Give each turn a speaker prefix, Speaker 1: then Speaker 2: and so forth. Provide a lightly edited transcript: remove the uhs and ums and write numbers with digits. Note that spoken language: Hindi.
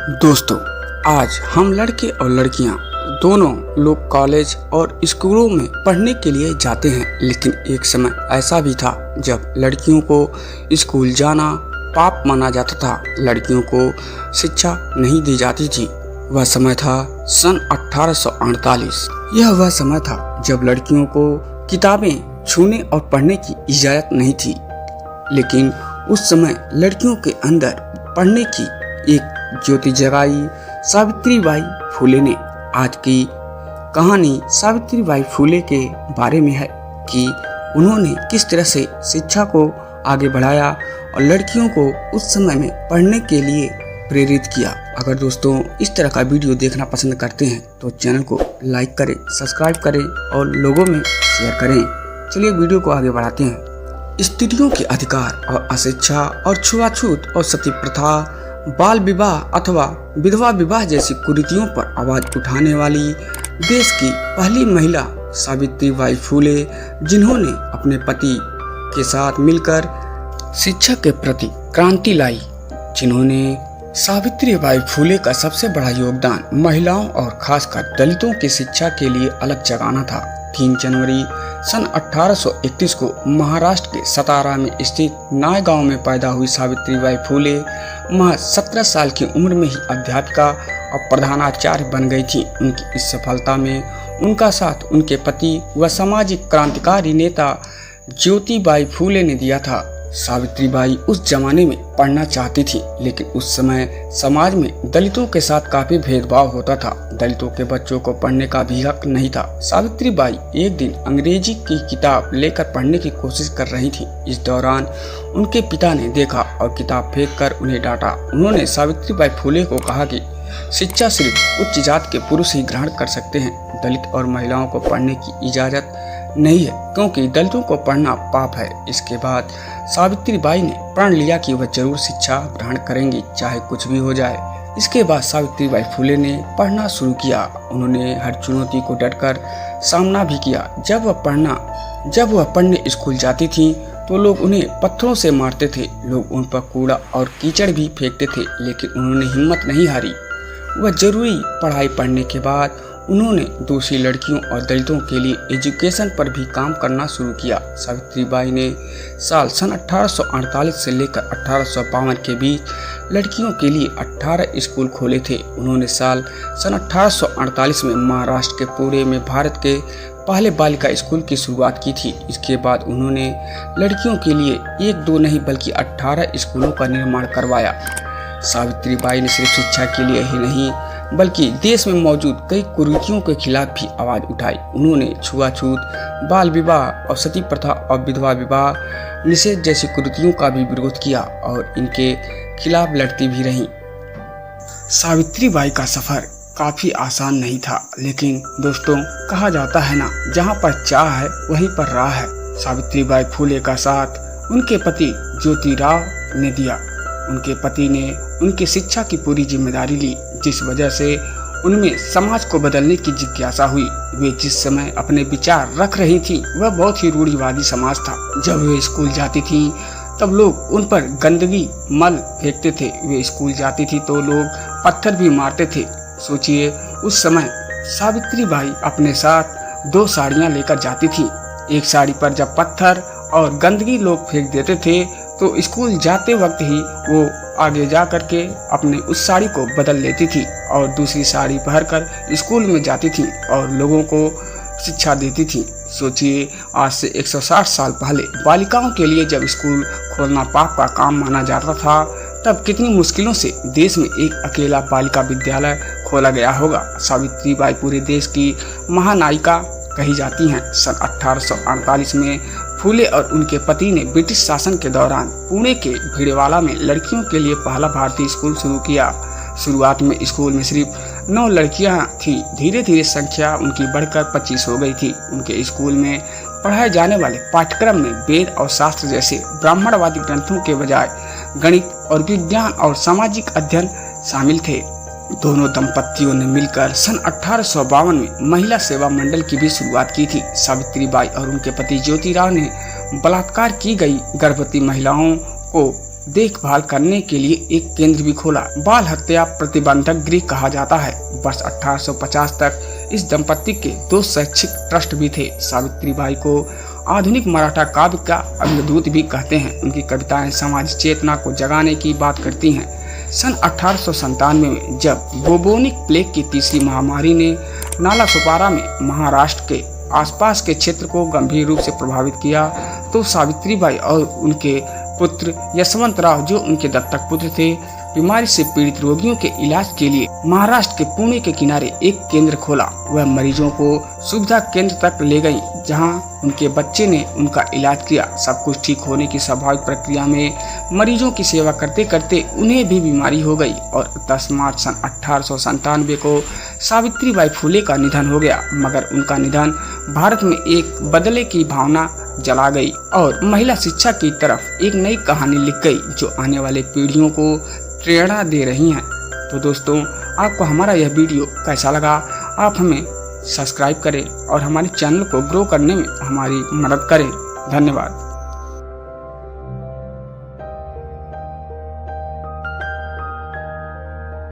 Speaker 1: दोस्तों, आज हम लड़के और लड़कियां दोनों लोग कॉलेज और स्कूलों में पढ़ने के लिए जाते हैं। लेकिन एक समय ऐसा भी था जब लड़कियों को स्कूल जाना पाप माना जाता था, लड़कियों को शिक्षा नहीं दी जाती थी। वह समय था सन 1848। यह वह समय था जब लड़कियों को किताबें छूने और पढ़ने की इजाज़त नहीं थी। लेकिन उस समय लड़कियों के अंदर पढ़ने की एक ज्योति जगाई सावित्रीबाई फुले ने। आज की कहानी सावित्रीबाई फुले के बारे में है कि उन्होंने किस तरह से शिक्षा को आगे बढ़ाया और लड़कियों को उस समय में पढ़ने के लिए प्रेरित किया। अगर दोस्तों इस तरह का वीडियो देखना पसंद करते हैं तो चैनल को लाइक करें, सब्सक्राइब करें और लोगों में शेयर करें। चलिए वीडियो को आगे बढ़ाते हैं। स्त्रियों के अधिकार और अशिक्षा और छुआछूत और सती प्रथा, बाल विवाह अथवा विधवा विवाह जैसी कुरीतियों पर आवाज उठाने वाली देश की पहली महिला सावित्रीबाई फुले, जिन्होंने अपने पति के साथ मिलकर शिक्षा के प्रति क्रांति लाई। जिन्होंने सावित्रीबाई फुले का सबसे बड़ा योगदान महिलाओं और खासकर दलितों की शिक्षा के लिए अलग जगाना था। 3 जनवरी सन 1831 को महाराष्ट्र के सतारा में स्थित नायगांव में पैदा हुई सावित्रीबाई फुले महज 17 साल की उम्र में ही अध्यापिका और प्रधानाचार्य बन गई थी। उनकी इस सफलता में उनका साथ उनके पति व सामाजिक क्रांतिकारी नेता ज्योतिबाई फुले ने दिया था। सावित्रीबाई उस जमाने में पढ़ना चाहती थी, लेकिन उस समय समाज में दलितों के साथ काफी भेदभाव होता था। दलितों के बच्चों को पढ़ने का भी हक नहीं था। सावित्रीबाई एक दिन अंग्रेजी की किताब लेकर पढ़ने की कोशिश कर रही थी। इस दौरान उनके पिता ने देखा और किताब फेंककर उन्हें डांटा। उन्होंने सावित्रीबाई फुले को कहा कि शिक्षा सिर्फ उच्च जात के पुरुष ही ग्रहण कर सकते हैं, दलित और महिलाओं को पढ़ने की इजाजत नहीं है, क्योंकि दलितों को पढ़ना पाप है। इसके बाद सावित्रीबाई ने प्रण लिया कि वह जरूर शिक्षा ग्रहण करेंगी, चाहे कुछ भी हो जाए। इसके बाद सावित्रीबाई फुले ने पढ़ना शुरू किया। उन्होंने हर चुनौती को डटकर सामना भी किया। जब वह पढ़ने स्कूल जाती थी तो लोग उन्हें पत्थरों से मारते थे, लोग उन पर कूड़ा और कीचड़ भी फेंकते थे, लेकिन उन्होंने हिम्मत नहीं हारी। वह जरूरी पढ़ाई पढ़ने के बाद उन्होंने दूसरी लड़कियों और दलितों के लिए एजुकेशन पर भी काम करना शुरू किया। सावित्रीबाई ने साल सन 1848 से लेकर 1852 के बीच लड़कियों के लिए 18 स्कूल खोले थे। उन्होंने सन 1848 में महाराष्ट्र के पुणे में भारत के पहले बालिका स्कूल की शुरुआत की थी। इसके बाद उन्होंने लड़कियों के लिए 1-2 नहीं बल्कि 18 स्कूलों का निर्माण करवाया। सावित्रीबाई ने सिर्फ शिक्षा के लिए ही नहीं बल्कि देश में मौजूद कई कुरीतियों के खिलाफ भी आवाज उठाई। उन्होंने छुआछूत, बाल विवाह और सती प्रथा और विधवा विवाह निषेध जैसी कुरीतियों का भी विरोध किया और इनके खिलाफ लड़ती भी रहीं। सावित्रीबाई का सफर काफी आसान नहीं था, लेकिन दोस्तों कहा जाता है ना, जहाँ पर चाह है वहीं पर राह है। सावित्रीबाई फुले का साथ उनके पति ज्योतिराव ने दिया। उनके पति ने उनकी शिक्षा की पूरी जिम्मेदारी ली, जिस वजह से उनमें समाज को बदलने की जिज्ञासा हुई। वे जिस समय अपने विचार रख रही थी वह बहुत ही रूढ़िवादी समाज था। जब वे स्कूल जाती थी तब लोग उन पर गंदगी मल फेंकते थे। वे स्कूल जाती थी तो लोग पत्थर भी मारते थे। सोचिए, उस समय सावित्रीबाई अपने साथ 2 साड़ियाँ लेकर जाती थी। एक साड़ी पर जब पत्थर और गंदगी लोग फेंक देते थे तो स्कूल जाते वक्त ही वो आगे जा करके अपने उस साड़ी को बदल लेती थी और दूसरी साड़ी पहनकर स्कूल में जाती थी और लोगों को शिक्षा देती थी। सोचिए, आज से 160 साल पहले बालिकाओं के लिए जब स्कूल खोलना पाप का काम माना जाता था, तब कितनी मुश्किलों से देश में एक अकेला बालिका विद्यालय खोला गया होगा। सावित्रीबाई पूरे देश की महानायिका कही जाती हैं। सन 1848 में फुले और उनके पति ने ब्रिटिश शासन के दौरान पुणे के भिड़वाला में लड़कियों के लिए पहला भारतीय स्कूल शुरू किया। शुरुआत में स्कूल में सिर्फ 9 लड़कियां थीं। धीरे धीरे संख्या उनकी बढ़कर 25 हो गई थी। उनके स्कूल में पढ़ाए जाने वाले पाठ्यक्रम में वेद और शास्त्र जैसे ब्राह्मणवादी ग्रंथों के बजाय गणित और विज्ञान और सामाजिक अध्ययन शामिल थे। दोनों दंपतियों ने मिलकर सन 1852 में महिला सेवा मंडल की भी शुरुआत की थी। सावित्रीबाई और उनके पति ज्योतिराव ने बलात्कार की गई गर्भवती महिलाओं को देखभाल करने के लिए एक केंद्र भी खोला। बाल हत्या प्रतिबंधक गृह कहा जाता है। वर्ष 1850 तक इस दंपत्ति के 2 शैक्षिक ट्रस्ट भी थे। सावित्रीबाई को आधुनिक मराठा काव्य का अग्रदूत भी कहते हैं। उनकी कविताएं समाज चेतना को जगाने की बात करती हैं। सन 1897 में जब बुबोनिक प्लेग की तीसरी महामारी ने नालासोपारा में महाराष्ट्र के आसपास के क्षेत्र को गंभीर रूप से प्रभावित किया, तो सावित्रीबाई और उनके पुत्र यशवंतराव, जो उनके दत्तक पुत्र थे, बीमारी से पीड़ित रोगियों के इलाज के लिए महाराष्ट्र के पुणे के किनारे एक केंद्र खोला। वह मरीजों को सुविधा केंद्र तक ले गई, जहां उनके बच्चे ने उनका इलाज किया। सब कुछ ठीक होने की स्वाभाविक प्रक्रिया में मरीजों की सेवा करते करते उन्हें भी बीमारी हो गई और 10 मार्च सन 1897 को सावित्रीबाई फुले का निधन हो गया। मगर उनका निधन भारत में एक बदले की भावना जला गई और महिला शिक्षा की तरफ एक नई कहानी लिख गई, जो आने वाले पीढ़ियों को प्रेरणा दे रही हैं। तो दोस्तों, आपको हमारा यह वीडियो कैसा लगा? आप हमें सब्सक्राइब करें और हमारे चैनल को ग्रो करने में हमारी मदद करें। धन्यवाद।